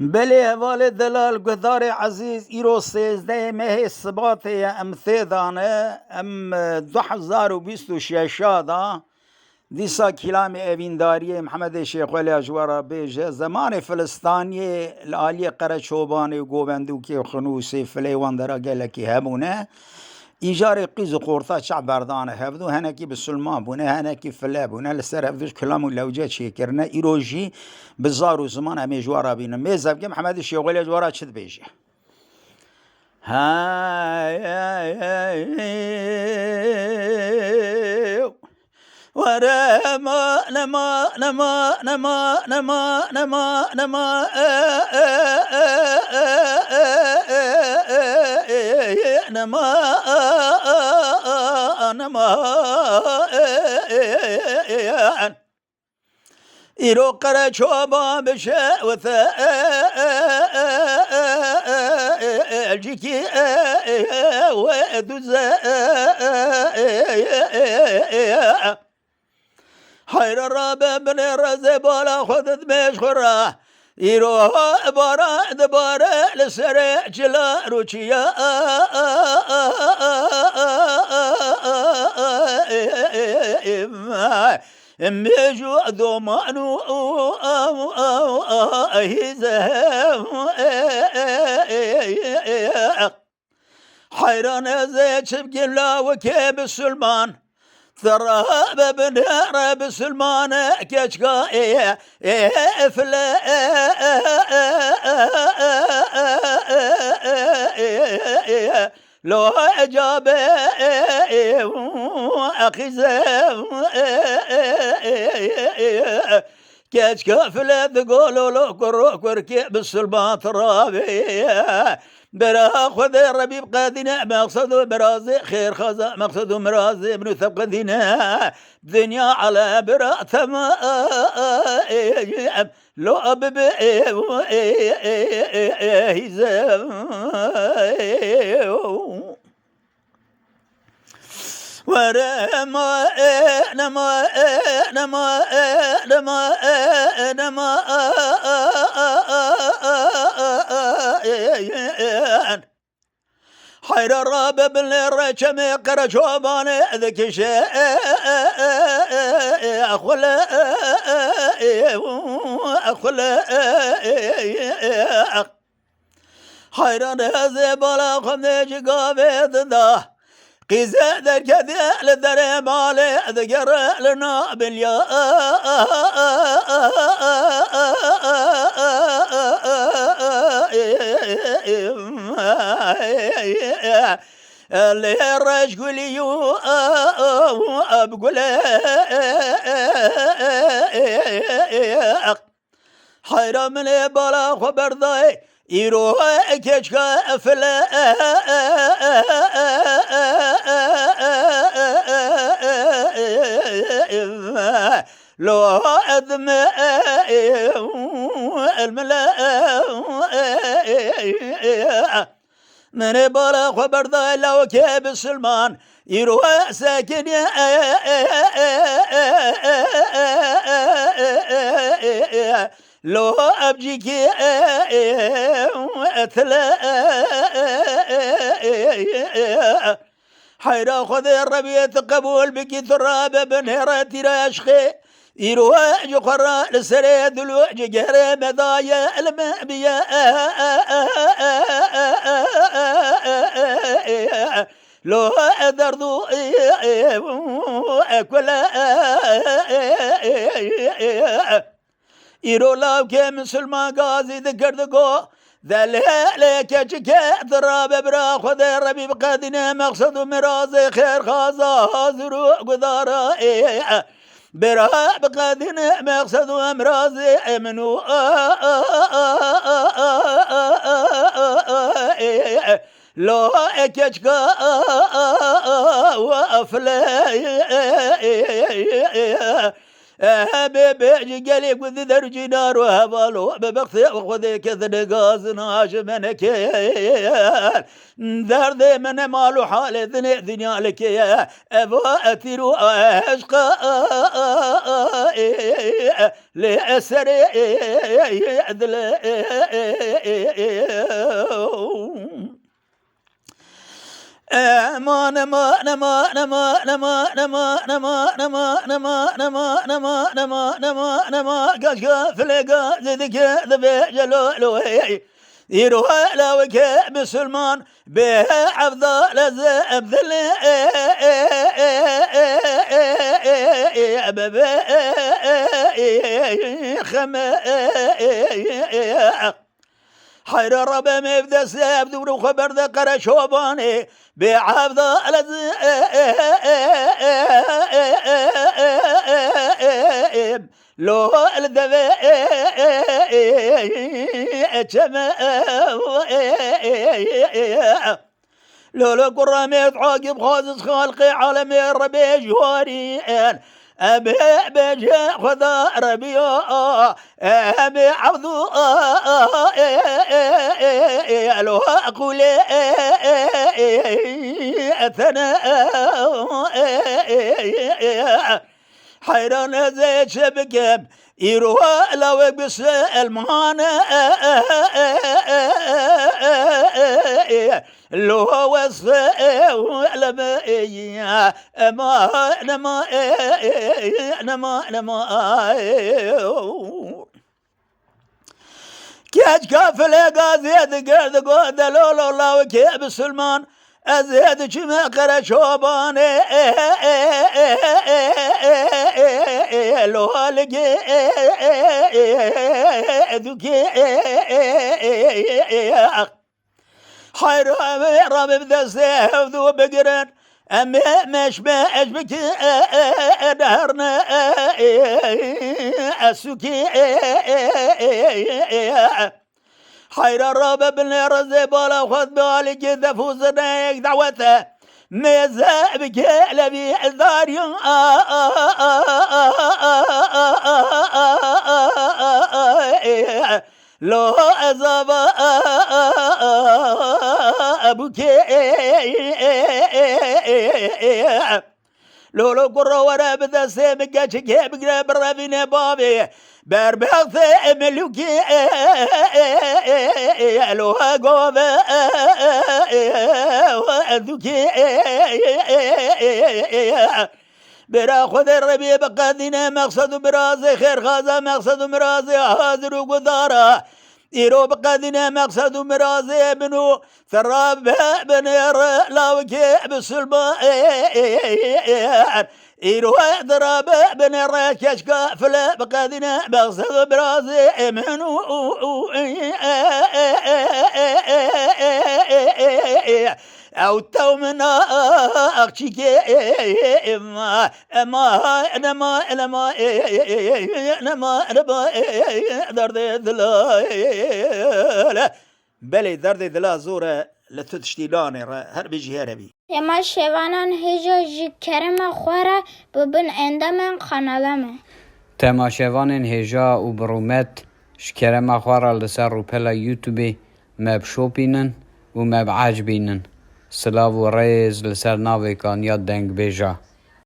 بله والد دلال گدار عزیز ایرو 13 ماه ثبات ام ثیدانه ام 2026 دا دیسا کلام اوینداری محمد شیخ ولی اجوارا بیجه زمان فلسطانی لالی قرچوبانی و گوبندوکی و خنوسی فلیوان درا گلکی همونه ایجار قیز و قورتا شعب بردانه هفدو هنکی بسلمان بونه هنکی فلا بونه لسر هفدوش کلامو لوجه چی کرنه ایروژی بزار و زمان همه جوارا بینه میزب که محمد شیغولی جوارا چید بیجه ورا ما نما نما نما نما نما نما نما نما إيرو قرا شوبا بشا وثا الجيكي ودوزا حير الرابع بن الرزي بالا خذت مش خرا إيرو بارا دبارا لسرع جلا روشيا ميجو دومانو حيران زي تبكي لا وكيب سلمان ثراب بن رب سلمان كشكا فلا لو أجاب أخي كشكا فلا تقولوا له كركي بالسلمان ترابي برا خذ الربيب قادنا مقصده برازي خير خزا مقصده مرازي ابن ثب قدنا دنيا على برا ثما لو أبب ورما نما نما نما نما حير الراب بن الرجم قرشوبان ذكي شيء أخلا حير هذا بلا خمج قابض ده قيزة در كذا لدر مالي ذكر لنا باليا اللي الرجل يو أبقول حيرة من بلا خبر ضاي يروح كشكا فلا لو أدم الملا من بلا خبر ضاي لو كيب سلمان يروح ساكن لو أبجيك أثلا حيرا خذ الربيع قبول بك ثراب بنهرة راشخي يروح جقرا لسري دلوع جقري مضايا المأبيا لو أدردو أكلا إيرولاو كمسلمان غازي ذكردكو ذلك كشكا ضراب برا خذ الربيب قادنا مقصد مرازي خير خازا هازرو قدارا برا بقادنا مقصد مرازي منو لو كشكا وافلا بيجي قالي قد درجي نار وهبالو ببختي وخذي كذا قازنا شمنك درد من مالو حال دنيا لك أبو أثيرو عشق لأسر عدل ما نما نما نما نما نما نما نما نما نما نما نما نما نما قشقا فلقا زدك ذبي جلولوي يروح لوك بسلمان به عبد زبذل خم حير رب مبدا ساب دور خبر ذا قرا شوباني بعبد لو الذبي اتشما لو قراميت عاقب خازز خالقي عالمي الربي جواريان أبي بجا خذا ربيا أبي عبدو لو أقول أثناء حيران زي شبكب يروح لو بس المانا لو وصف لما نما كاج كافل قازيد قرد قود لولو الله وكيب سلمان أزيد جمع قرى شوباني لو لقي ذكي حير رب بدسته ذو بقرن أمي مش بك دهرنا أسوكي حير الرب بن رزي بالا وخذ بالك ذفوزنا دعوته ميزا بك لبي الداري لو أزاب أبوك لولو قرى ورا بدا سيمك شكي بقرا برافين بابي بربغث ملوكي لو قوم وأذوكي برا خذ الربيع بقدنا مقصد برازي خير خازا مقصد مرازي حاضر وقدارة إيرو بقدنا مقصد مرازي بنو ثراب بنير لاوكي بسلبا إيرو ضرب بنير كشكا فلا بقدنا مقصد برازي منو أو تومنا أخشيك أما درد دلا بلي درد دلا زورة لتشتيلاني هر بيجي هربي اما شوانان هجا جی کرم خوره ببن اندمن خانالمه تما شوانان هجا و برومت شکرم خوره لسر رو پلا یوتیوبی مب شوپینن و مب عجبینن سلاو و ریز لسر ناوی کان یاد دنگ بیجا